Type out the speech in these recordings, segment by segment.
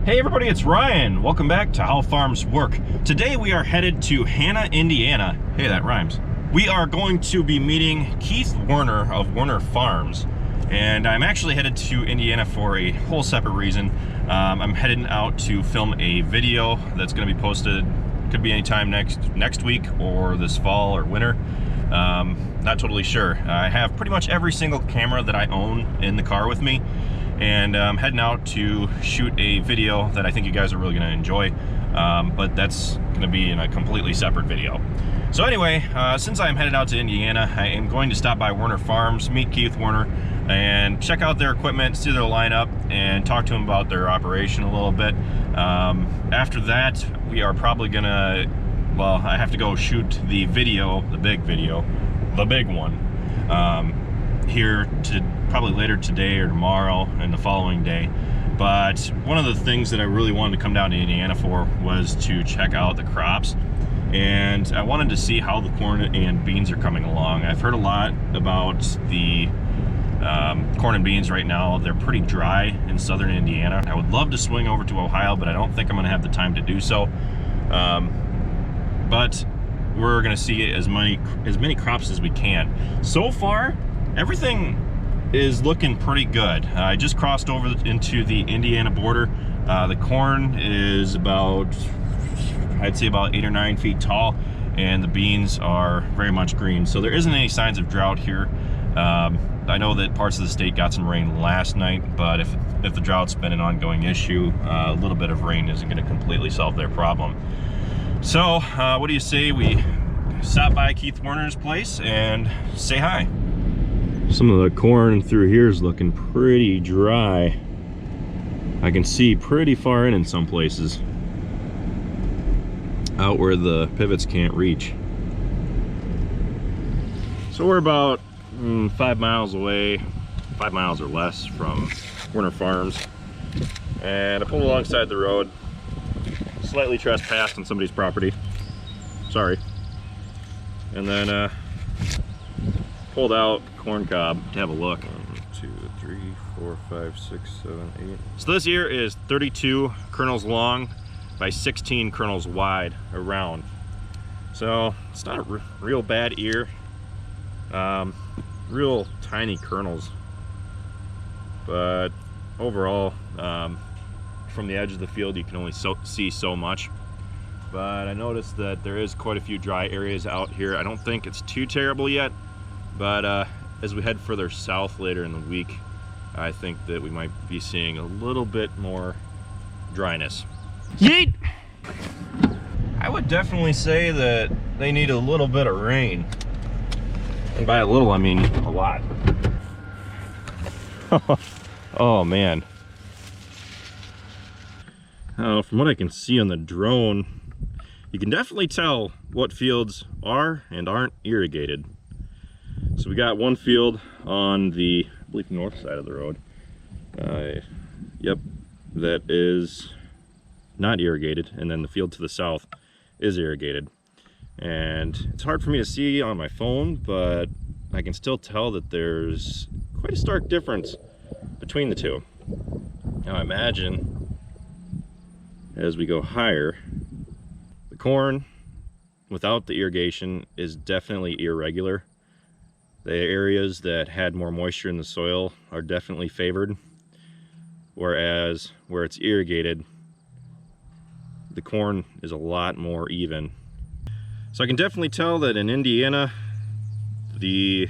Hey everybody, it's Ryan. Welcome back to How Farms Work. Today we are headed to Hanna, Indiana. Hey, that rhymes. We are going to be meeting Keith Werner of Werner Farms. And I'm actually headed to Indiana for a whole separate reason. I'm heading out to film a video that's going to be posted, could be anytime next week or this fall or winter. Not totally sure. I have pretty much every single camera that I own in the car with me. And I'm heading out to shoot a video that I think you guys are really going to enjoy, but that's going to be in a completely separate video. So anyway, since I'm headed out to Indiana, I am going to stop by Werner Farms, meet Keith Werner, and check out their equipment, see their lineup, and talk to them about their operation a little bit. After that, we are probably going to, well, I have to go shoot the video, the big one, here to probably later today or tomorrow and the following day. But one of the things that I really wanted to come down to Indiana for was to check out the crops, and I wanted to see how the corn and beans are coming along. I've heard a lot about the corn and beans right now. They're pretty dry in southern Indiana. I would love to swing over to Ohio, but I don't think I'm gonna have the time to do so. But we're gonna see as many crops as we can. So far, everything is looking pretty good. I just crossed over into the Indiana border. The corn is about, I'd say about 8 or 9 feet tall, and the beans are very much green. So there isn't any signs of drought here. I know that parts of the state got some rain last night, but if the drought's been an ongoing issue, a little bit of rain isn't going to completely solve their problem. So what do you say we stop by Keith Werner's place and say hi? Some of the corn through here is looking pretty dry. I can see pretty far in some places, out where the pivots can't reach. So we're about 5 miles away, 5 miles or less from Werner Farms, and I pulled alongside the road, slightly trespassed on somebody's property, sorry, and then pulled out corn cob to have a look. 1, 2, 3, 4, 5, 6, 7, 8. So this ear is 32 kernels long by 16 kernels wide around. So it's not a real bad ear. Real tiny kernels. But overall, from the edge of the field, you can only see so much. But I noticed that there is quite a few dry areas out here. I don't think it's too terrible yet. But as we head further south later in the week, I think that we might be seeing a little bit more dryness. Yeet! I would definitely say that they need a little bit of rain. And by a little, I mean a lot. Oh man. From what I can see on the drone, you can definitely tell what fields are and aren't irrigated. So we got one field on the, I believe, north side of the road. Yep, that is not irrigated, and then the field to the south is irrigated. And it's hard for me to see on my phone, but I can still tell that there's quite a stark difference between the two. Now I imagine as we go higher, the corn without the irrigation is definitely irregular. The areas that had more moisture in the soil are definitely favored, whereas where it's irrigated, the corn is a lot more even. So I can definitely tell that in Indiana, the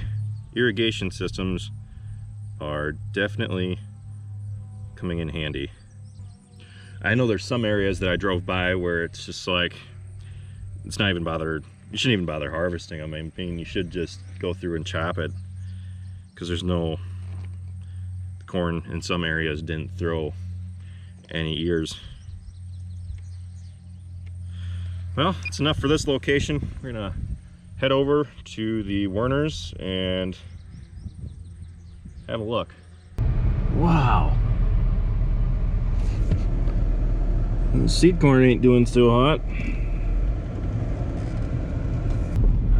irrigation systems are definitely coming in handy. I know there's some areas that I drove by where it's just like, it's not even bothered. You shouldn't even bother harvesting them. I mean, you should just go through and chop it, because there's no, the corn in some areas didn't throw any ears. Well, it's enough for this location. We're gonna head over to the Werners and have a look. Wow. The seed corn ain't doing so hot.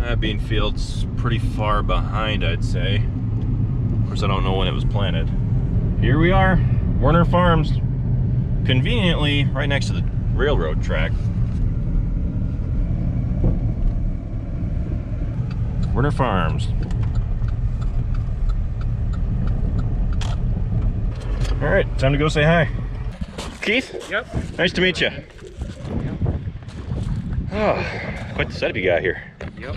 That bean field's pretty far behind, I'd say. Of course, I don't know when it was planted. Here we are, Werner Farms. conveniently right next to the railroad track. Werner Farms. All right, time to go say hi. Keith? Yep. Nice to meet you. Yep. Oh, quite the setup you got here. Yep.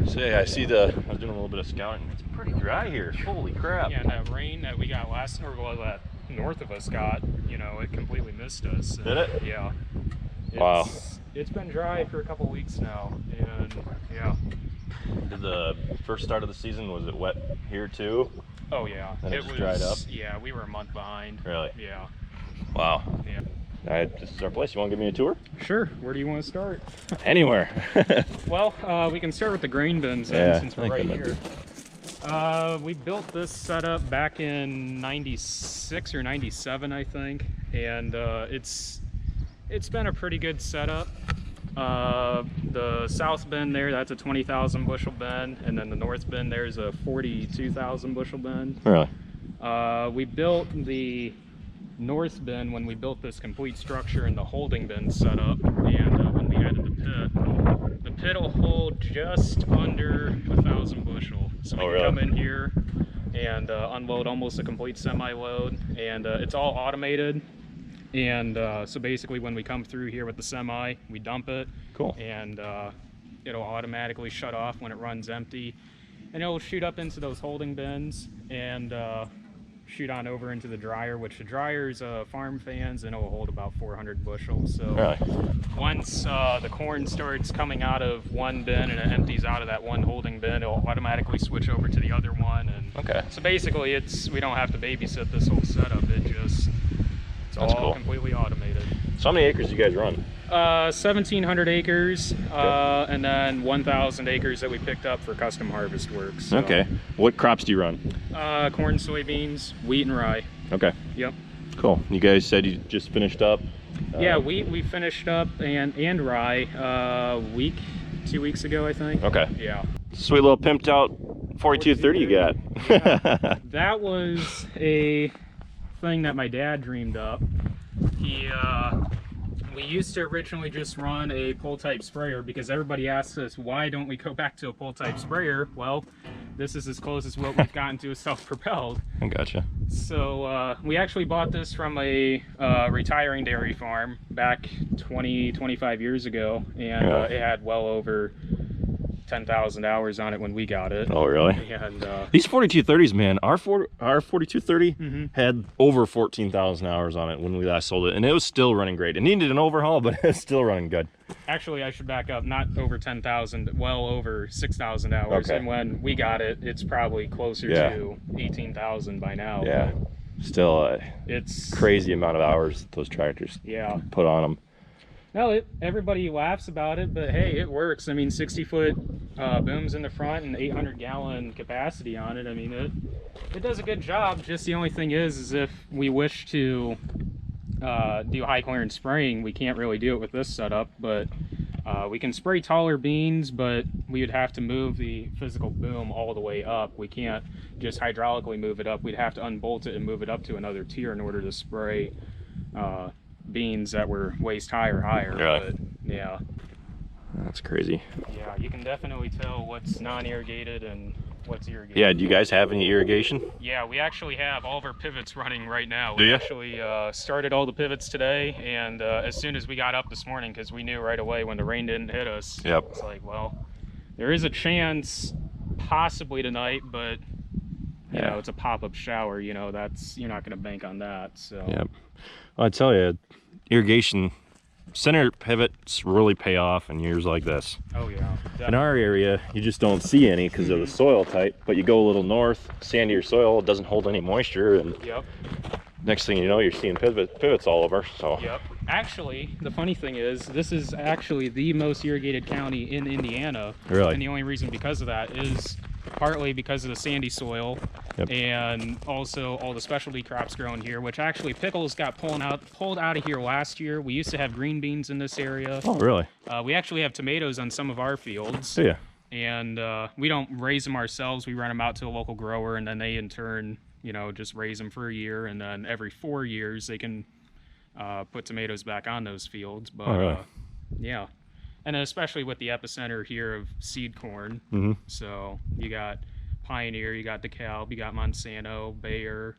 Say, I see I was doing a little bit of scouting. It's pretty dry here. Holy crap. Yeah, that rain that we got last, or well, that north of us got, you know, it completely missed us. Did it? Yeah. Wow. It's been dry for a couple weeks now, and yeah. Did the first start of the season, was it wet here too? Oh yeah. And it just dried up? Yeah, we were a month behind. Really? Yeah. Wow. Yeah. This is our place. You want to give me a tour? Sure. Where do you want to start? Anywhere. Well, we can start with the grain bins then, since we're right here. We built this setup back in '96 or '97, I think, and it's been a pretty good setup. The south bin there, that's a 20,000 bushel bin, and then the north bin there's a 42,000 bushel bin. Really? We built the north bin when we built this complete structure in the holding bin setup, and when we added the pit will hold just under 1,000 bushel. So we can come in here and unload almost a complete semi-load, and it's all automated. And so basically when we come through here with the semi, we dump it. Cool. And it'll automatically shut off when it runs empty, and it'll shoot up into those holding bins and shoot on over into the dryer, which the dryer's farm fans, and it'll hold about 400 bushels. So once the corn starts coming out of one bin and it empties out of that one holding bin, it'll automatically switch over to the other one. And so basically we don't have to babysit this whole setup. It's all completely automated. So how many acres do you guys run? 1,700 acres, and then 1,000 acres that we picked up for custom harvest work. So, okay. What crops do you run? Corn, soybeans, wheat, and rye. Okay. Yep. Cool. You guys said you just finished up? Yeah, we finished up and rye 2 weeks ago, I think. Okay. Yeah. Sweet little pimped out 4230 you got. Yeah. That was a thing that my dad dreamed up. We used to originally just run a pull type sprayer because everybody asks us, why don't we go back to a pull type sprayer? Well, this is as close as what we've gotten to a self-propelled. I gotcha. So we actually bought this from a retiring dairy farm back 25 years ago, and it had well over 10,000 hours on it when we got it. Oh, really? And these 4230s, man, our 4230 had over 14,000 hours on it when we last sold it, and it was still running great. It needed an overhaul, but it's still running good. Actually, I should back up, not over 10,000, well over 6,000 hours. Okay. And when we got it, it's probably closer to 18,000 by now. Yeah. Still it's crazy amount of hours those tractors put on them. No, everybody laughs about it, but hey, it works. I mean, 60-foot booms in the front and 800-gallon capacity on it. I mean, it does a good job. Just the only thing is if we wish to do high clearance spraying, we can't really do it with this setup. But we can spray taller beans, but we would have to move the physical boom all the way up. We can't just hydraulically move it up. We'd have to unbolt it and move it up to another tier in order to spray beans that were waist high or higher. Really? But, yeah. That's crazy. Yeah, you can definitely tell what's non-irrigated and what's irrigated. Yeah, do you guys have any irrigation? Yeah, we actually have all of our pivots running right now. Do you? We actually started all the pivots today, and as soon as we got up this morning, because we knew right away when the rain didn't hit us, it's like, well, there is a chance possibly tonight, but you know, it's a pop-up shower, you know, you're not going to bank on that. So Well, I tell you, irrigation center pivots really pay off in years like this. Oh yeah, definitely. In our area, you just don't see any because of the soil type, but you go a little north, sandier soil, it doesn't hold any moisture, and next thing you know, you're seeing pivots all over. So actually, the funny thing is, this is actually the most irrigated county in Indiana. Really? And the only reason because of that is partly because of the sandy soil, and also all the specialty crops grown here, which actually pickles got pulled out of here last year. We used to have green beans in this area. Oh, really? We actually have tomatoes on some of our fields. Yeah. And we don't raise them ourselves. We run them out to a local grower, and then they in turn, you know, just raise them for a year, and then every 4 years they can put tomatoes back on those fields. But Oh, really? yeah, and especially with the epicenter here of seed corn. Mm-hmm. So you got Pioneer, you got DeKalb, you got Monsanto, Bayer,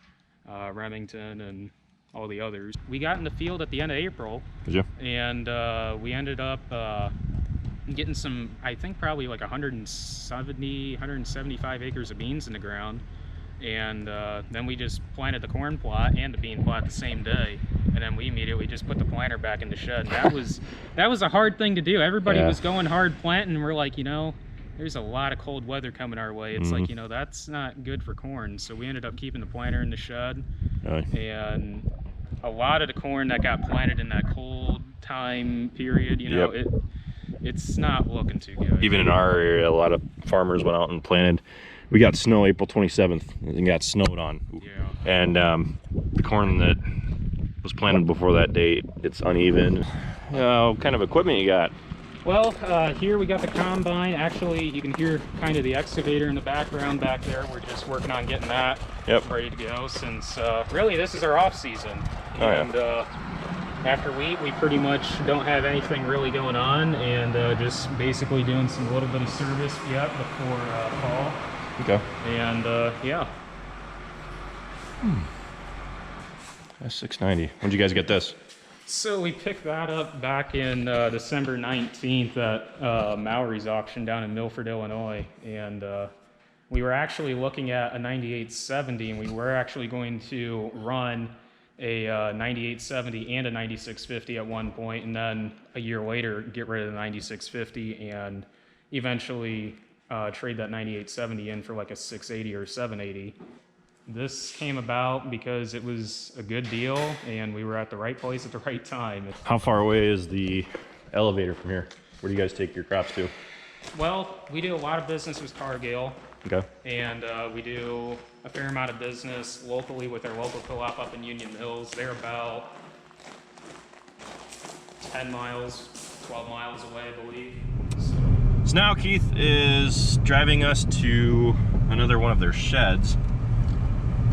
Remington, and all the others. We got in the field at the end of April. Did you? And we ended up getting some, I think probably like 175 acres of beans in the ground. And then we just planted the corn plot and the bean plot the same day. And then we immediately just put the planter back in the shed. And that was a hard thing to do. Everybody was going hard planting, and we're like, you know, there's a lot of cold weather coming our way. It's like, you know, that's not good for corn. So we ended up keeping the planter in the shed. Really? And a lot of the corn that got planted in that cold time period, you know, it's not looking too good. Even in our area, a lot of farmers went out and planted. We got snow April 27th and got snowed on. Yeah. And the corn that was planted before that date, it's uneven. What kind of equipment you got? Well, here we got the combine. Actually, you can hear kind of the excavator in the background back there. We're just working on getting that ready to go, since really this is our off season. And after wheat, we pretty much don't have anything really going on, and just basically doing some little bit of service before fall. Okay. And yeah. That's 690. When did you guys get this? So we picked that up back in December 19th at Maury's auction down in Milford, Illinois. And we were actually looking at a 9870, and we were actually going to run a 9870 and a 9650 at one point, and then a year later get rid of the 9650 and eventually trade that 9870 in for like a 680 or 780. This came about because it was a good deal and we were at the right place at the right time. How far away is the elevator from here? Where do you guys take your crops to? Well, we do a lot of business with Cargill. Okay. And we do a fair amount of business locally with our local co-op up in Union Mills. They're about 10 miles, 12 miles away, I believe. So now Keith is driving us to another one of their sheds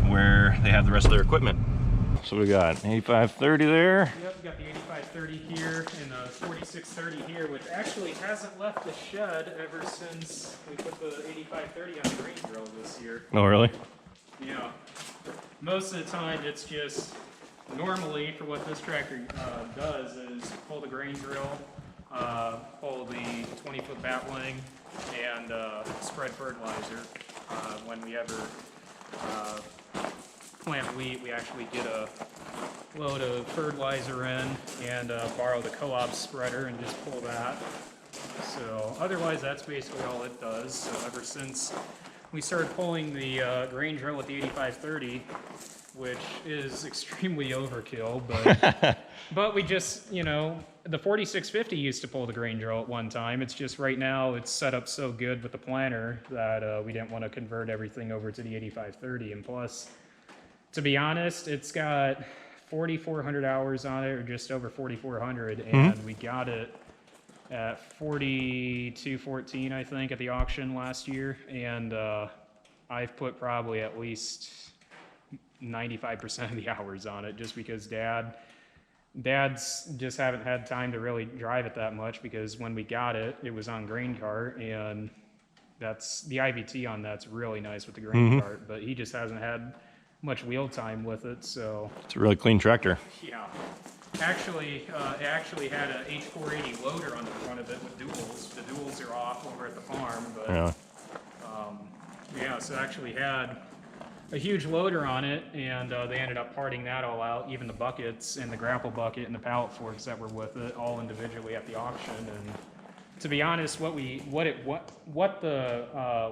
where they have the rest of their equipment. So we got 8530 there. Yep, we got the 8530 here and the 4630 here, which actually hasn't left the shed ever since we put the 8530 on the grain drill this year. Oh, really? Yeah. Most of the time it's just, normally for what this tractor does is pull the grain drill, pull the 20-foot batwing, and spread fertilizer. When we ever plant wheat, we actually get a load of fertilizer in and borrow the co-op spreader and just pull that. So otherwise that's basically all it does. So ever since we started pulling the grain drill with the 8530, which is extremely overkill, but we just, you know, the 4650 used to pull the grain drill at one time. It's just right now it's set up so good with the planter that we didn't want to convert everything over to the 8530. And plus, to be honest, it's got 4,400 hours on it, or just over 4,400, and we got it at 4214, I think, at the auction last year. And I've put probably at least 95% of the hours on it, just because Dad's just haven't had time to really drive it that much, because when we got it, it was on grain cart, and that's the IVT on that's really nice with the grain cart, but he just hasn't had much wheel time with it. So it's a really clean tractor. Yeah, actually it actually had a H480 loader on the front of it with duals. The duals are off over at the farm, but yeah, so it actually had a huge loader on it, and they ended up parting that all out, even the buckets and the grapple bucket and the pallet forks that were with it, all individually at the auction. And to be honest, what the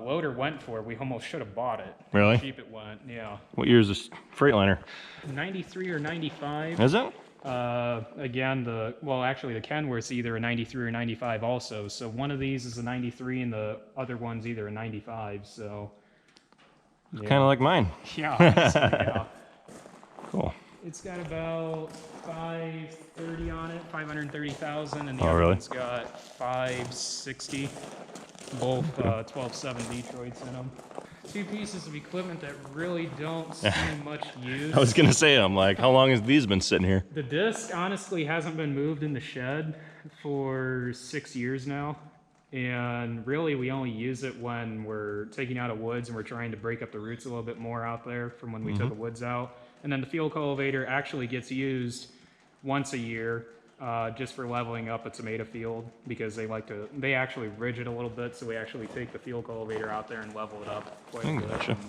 loader went for, we almost should have bought it. Really? How cheap it went, yeah. What year is this Freightliner? 93 or 95. Is it? Again, actually the Kenworth's either a 93 or 95 also. So one of these is a 93 and the other one's either a 95, so. It's kind of like mine. Yeah, yeah. Cool. It's got about 530 on it, 530,000, and the Oh, other really? one's got 560. Both 12.7 Detroits in them. Two pieces of equipment that really don't see much use. I was gonna say, I'm like, how long has these been sitting here? The disc honestly hasn't been moved in the shed for 6 years now. And really we only use it when we're taking out of woods and we're trying to break up the roots a little bit more out there from when we took the woods out. And then the field cultivator actually gets used once a year just for leveling up a tomato field, because they actually ridge it a little bit, so we actually take the field cultivator out there and level it up quite a bit. Gotcha. And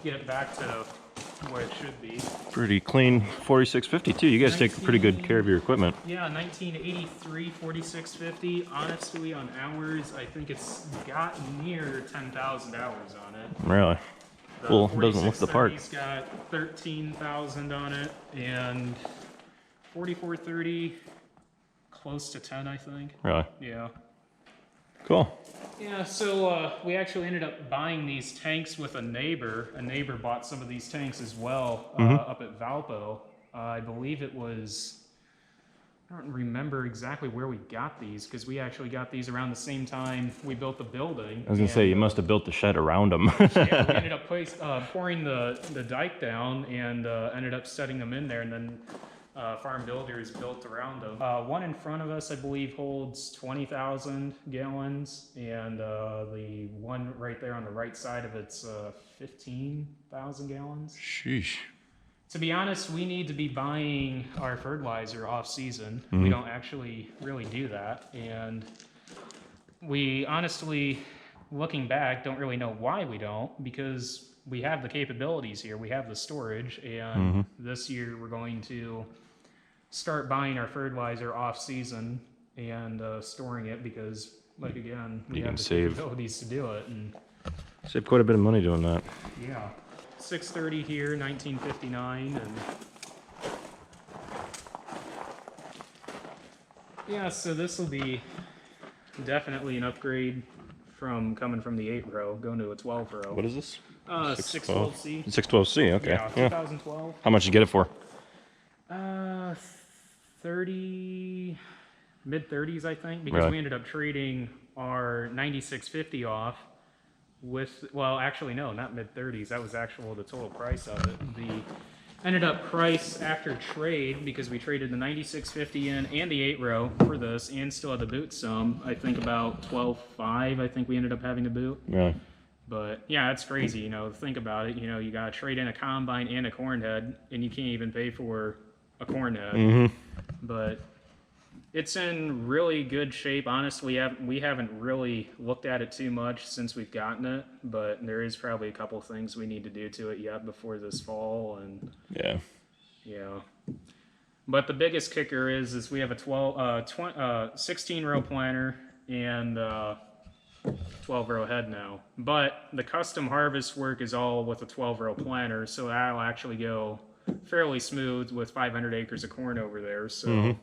get it back to where it should be. Pretty clean 4650 too. You guys take pretty good care of your equipment. Yeah, 1983 4650. Honestly, on hours, I think it's got near 10,000 hours on it. Really? Well, it doesn't look the part. It's got 13,000 on it, and 4430 close to 10, I think. Really? Yeah. Cool. Yeah, so we actually ended up buying these tanks with a neighbor. A neighbor bought some of these tanks as well up at Valpo. I believe it was, I don't remember exactly where we got these, because we actually got these around the same time we built the building. I was gonna say, you must have built the shed around them. Yeah, we ended up pouring the dike down and ended up setting them in there, and then Farm Builders built around them. One in front of us, I believe, holds 20,000 gallons, and the one right there on the right side of it's 15,000 gallons. Sheesh. To be honest, we need to be buying our fertilizer off season. We don't actually really do that, and we honestly, looking back, don't really know why we don't, because we have the capabilities here, we have the storage, and this year we're going to start buying our fertilizer off season and storing it, because, like, again, we have the capabilities to do it. And save quite a bit of money doing that. yeah, 630 here, 1959, and yeah, so this will be definitely an upgrade from coming from the 8-row going to a 12-row. What is this? 612C. 612C, okay. Yeah, 2012. How much did you get it for? 30, mid-30s, I think, because we ended up trading our 9650 off with, well, actually, no, not mid-30s. That was the total price of it. The ended up price after trade, because we traded the 9650 in and the 8-row for this, and still had the boot some. I think about 12.5. I think we ended up having to boot. Yeah. But yeah, it's crazy, you know, think about it, you know, you got to trade in a combine and a corn head, and you can't even pay for a corn head. But it's in really good shape. Honestly, we haven't really looked at it too much since we've gotten it, but there is probably a couple things we need to do to it yet before this fall. And yeah. But the biggest kicker is we have a 16-row planter and 12-row head now. But the custom harvest work is all with a 12-row planter, so that'll actually go fairly smooth with 500 acres of corn over there. So,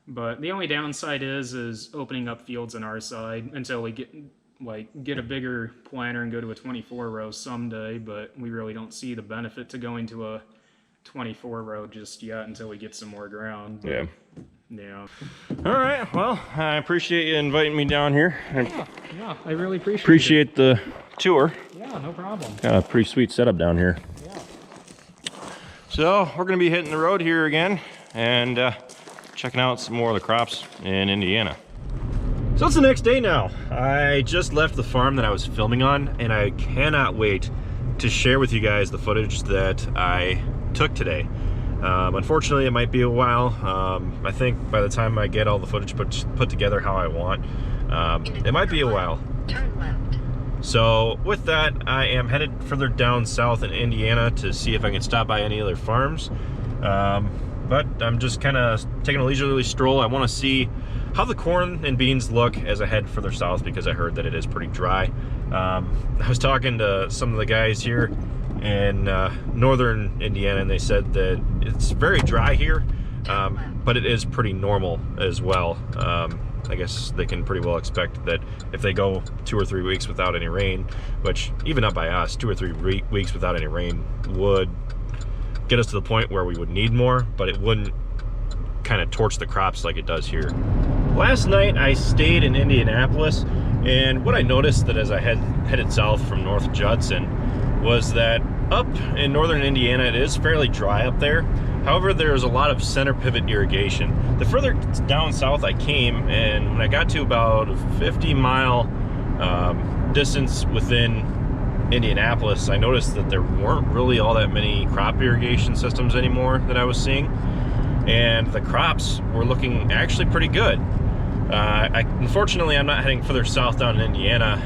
but the only downside is opening up fields on our side until we get a bigger planter and go to a 24-row someday. But we really don't see the benefit to going to a 24-row just yet until we get some more ground. But, yeah. All right. Well, I appreciate you inviting me down here. Yeah, I really appreciate the tour. Yeah, no problem. Got a pretty sweet setup down here. Yeah. So we're going to be hitting the road here again and checking out some more of the crops in Indiana. So it's the next day now. I just left the farm that I was filming on, and I cannot wait to share with you guys the footage that I took today. Unfortunately, it might be a while. I think by the time I get all the footage put together how I want, it might be a while. Turn left. So with that, I am headed further down south in Indiana to see if I can stop by any other farms. But I'm just kind of taking a leisurely stroll. I want to see how the corn and beans look as I head further south, because I heard that it is pretty dry. I was talking to some of the guys here in northern Indiana, and they said that it's very dry here, but it is pretty normal as well. I guess they can pretty well expect that if they go 2 or 3 weeks without any rain, which even up by us, 2 or 3 weeks without any rain would get us to the point where we would need more, but it wouldn't kind of torch the crops like it does here. Last night I stayed in Indianapolis, And what I noticed that as I headed south from North Judson was that up in northern Indiana, it is fairly dry up there. However, there's a lot of center pivot irrigation. The further down south I came, and when I got to about a 50-mile distance within Indianapolis, I noticed that there weren't really all that many crop irrigation systems anymore that I was seeing. And the crops were looking actually pretty good. Unfortunately, I'm not heading further south down in Indiana.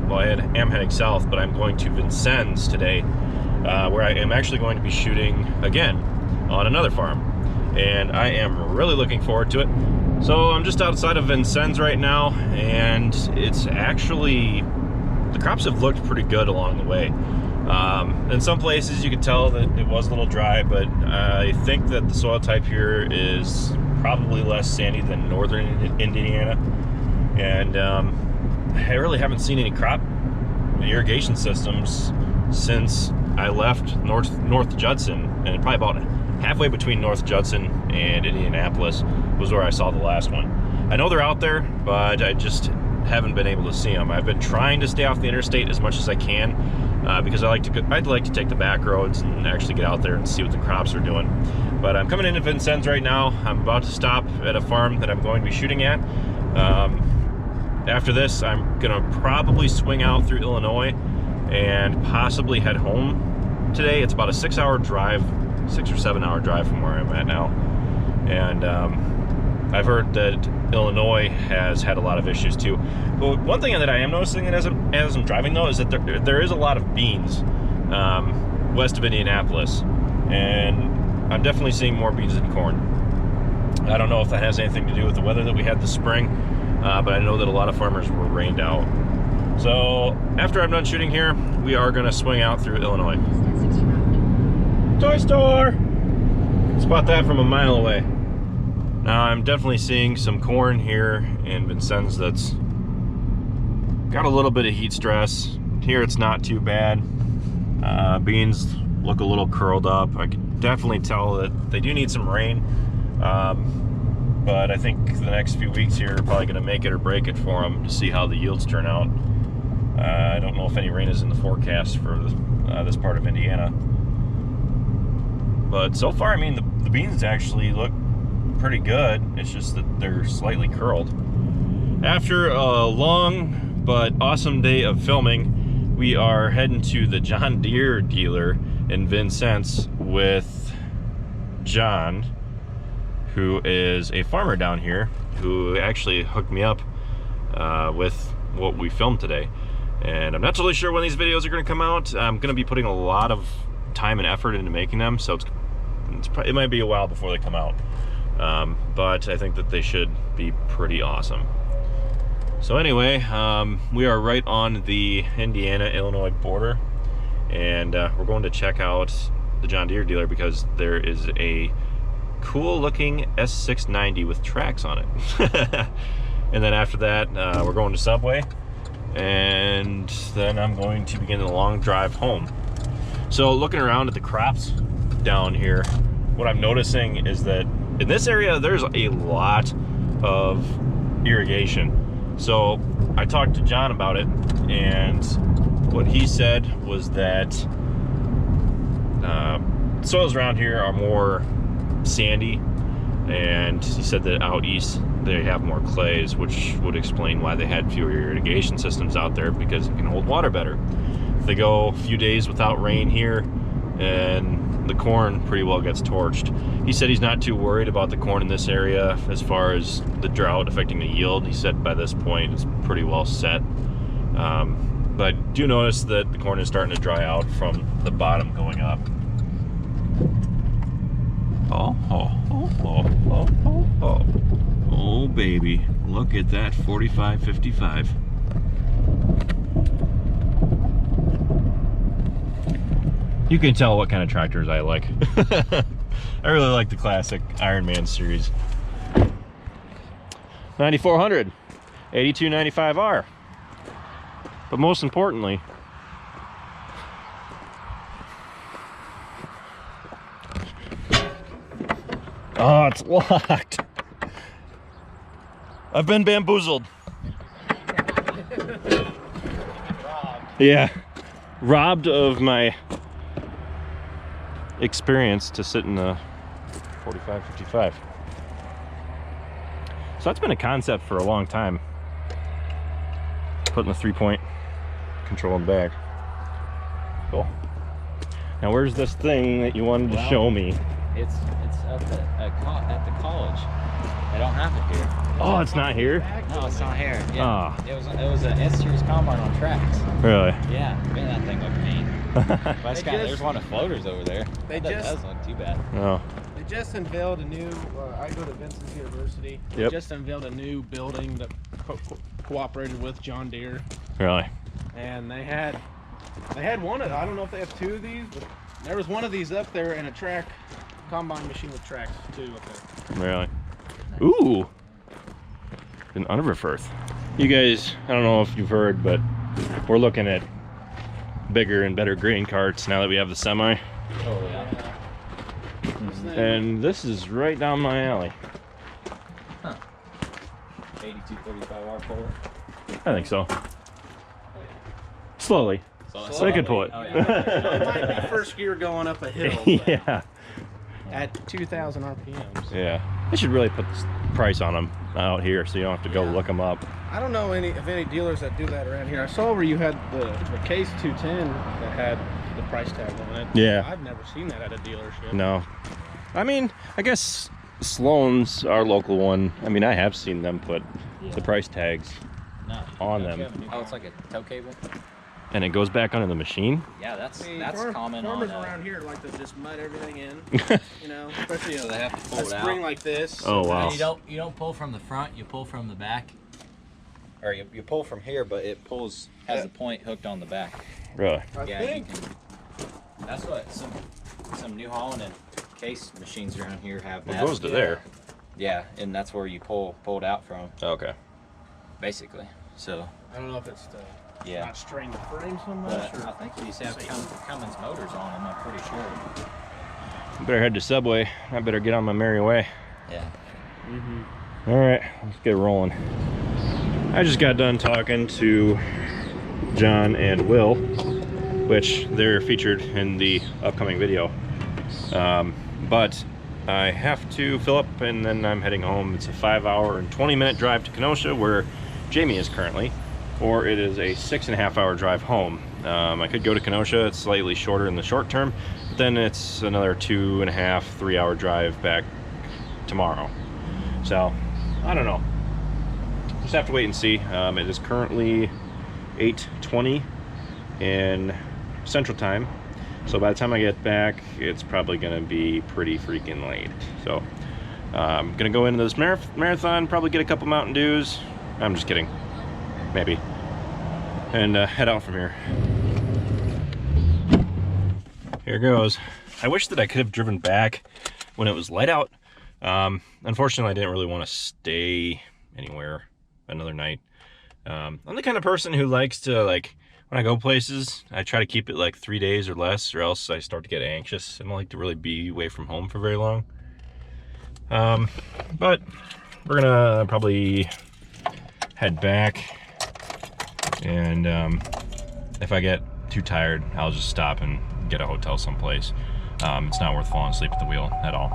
Well, I am heading south, but I'm going to Vincennes today, where I am actually going to be shooting again on another farm. And I am really looking forward to it. So I'm just outside of Vincennes right now, and it's actually, the crops have looked pretty good along the way. In some places you could tell that it was a little dry, but I think that the soil type here is probably less sandy than northern Indiana. And I really haven't seen any crop irrigation systems since I left North Judson, and probably about halfway between North Judson and Indianapolis was where I saw the last one. I know they're out there, but I just haven't been able to see them. I've been trying to stay off the interstate as much as I can because I'd like to take the back roads and actually get out there and see what the crops are doing. But I'm coming into Vincennes right now. I'm about to stop at a farm that I'm going to be shooting at. After this, I'm gonna probably swing out through Illinois and possibly head home today. It's about a 6-hour drive, 6 or 7 hour drive from where I'm at now. And I've heard that Illinois has had a lot of issues too. But one thing that I am noticing as I'm driving though is that there is a lot of beans west of Indianapolis, and I'm definitely seeing more beans than corn. I don't know if that has anything to do with the weather that we had this spring, but I know that a lot of farmers were rained out. So after I'm done shooting here, we are going to swing out through Illinois. Toy store! Spot that from a mile away. Now I'm definitely seeing some corn here in Vincennes that's got a little bit of heat stress. Here it's not too bad. Beans look a little curled up. I can definitely tell that they do need some rain. But I think the next few weeks here are probably going to make it or break it for them to see how the yields turn out. I don't know if any rain is in the forecast for this part of Indiana. But so far, I mean, the beans actually look pretty good. It's just that they're slightly curled. After a long but awesome day of filming, we are heading to the John Deere dealer in Vincennes with John, who is a farmer down here, who actually hooked me up with what we filmed today. And I'm not totally sure when these videos are going to come out. I'm going to be putting a lot of time and effort into making them, so it might be a while before they come out. But I think that they should be pretty awesome. So anyway, we are right on the Indiana-Illinois border, and we're going to check out the John Deere dealer because there is a cool looking S690 with tracks on it. And then after that, we're going to Subway, and then I'm going to begin the long drive home. So looking around at the crops down here, what I'm noticing is that in this area there's a lot of irrigation. So I talked to John about it, and what he said was that soils around here are more sandy, and he said that out east they have more clays, which would explain why they had fewer irrigation systems out there, because it can hold water better. If they go a few days without rain here, and the corn pretty well gets torched. He said he's not too worried about the corn in this area as far as the drought affecting the yield. He said by this point it's pretty well set. But I do notice that the corn is starting to dry out from the bottom going up. Oh baby, look at that 45-55. You can tell what kind of tractors I like. I really like the classic Iron Man series. 9400, 8295R. But most importantly, oh, it's locked. I've been bamboozled. Yeah, robbed of my experience to sit in a 45, 55. So that's been a concept for a long time. Putting the 3-point control in the back. Cool. Now where's this thing that you wanted to show me? It's up at the college. They don't have it here. Oh, it's not here? No, it's not here. Yeah. Ah. It was an S-Series combine on tracks. Really? Yeah. Man, that thing looked mean. But there's one of floaters over there. That doesn't look too bad. Oh. They just unveiled a new, I go to Vincent's University. They just unveiled a new building that cooperated with John Deere. Really? And they had one of, I don't know if they have two of these, but there was one of these up there and a combine machine with tracks too up there. Really? Ooh! An Underverfirth. You guys, I don't know if you've heard, but we're looking at bigger and better grain carts now that we have the semi. Oh, yeah. And this is right down my alley. Huh. 8235 R4. I think so. Slowly. So I could pull it. Oh, yeah. It might be first gear going up a hill. Yeah. At 2,000 RPMs. Yeah. They should really put the price on them out here so you don't have to go look them up. I don't know of any dealers that do that around here. I saw where you had the Case 210 that had the price tag on it. Yeah. I've never seen that at a dealership. No. I mean, I guess Sloan's our local one. I mean, I have seen them put the price tags on them. Oh, it's like a tow cable? And it goes back under the machine? Yeah, that's common farmers on around here like to just mud everything in, you know, especially so they have to pull a it spring out. like this. Oh, wow. And you don't pull from the front, you pull from the back. Or you pull from here, but it has the point hooked on the back. Really? I think. That's what some New Holland and Case machines around here have. It goes to there. Yeah, and that's where you pull it out from, Okay. basically. So I don't know if it's not strain the frame so much. but I think these have Cummins motors on them, I'm pretty sure. I better head to Subway. I better get on my merry way. Yeah. All right, let's get rolling. I just got done talking to John and Will, which they're featured in the upcoming video. But I have to fill up and then I'm heading home. It's a 5-hour and 20-minute drive to Kenosha, where Jamie is currently, or it is a 6.5-hour drive home. I could go to Kenosha. It's slightly shorter in the short term, but then it's another 2.5, 3-hour drive back tomorrow. So I don't know, just have to wait and see. It is currently 8:20 in Central Time, so by the time I get back it's probably gonna be pretty freaking late. So I'm gonna go into this marathon, probably get a couple Mountain Dews. I'm just kidding, maybe, and head out from here. Here goes. I wish that I could have driven back when it was light out. Unfortunately, I didn't really want to stay anywhere another night. I'm the kind of person who likes to, like, when I go places, I try to keep it like 3 days or less, or else I start to get anxious. I don't like to really be away from home for very long. But we're gonna probably head back, and if I get too tired, I'll just stop and get a hotel someplace. It's not worth falling asleep at the wheel at all.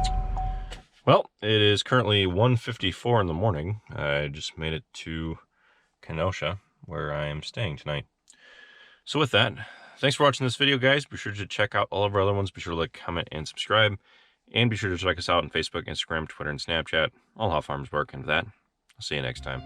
Well, it is currently 1:54 in the morning. I just made it to Kenosha, where I am staying tonight. So with that, thanks for watching this video, guys. Be sure to check out all of our other ones. Be sure to like, comment, and subscribe. And be sure to check us out on Facebook, Instagram, Twitter, and Snapchat. All how farms work. And with that, I'll see you next time.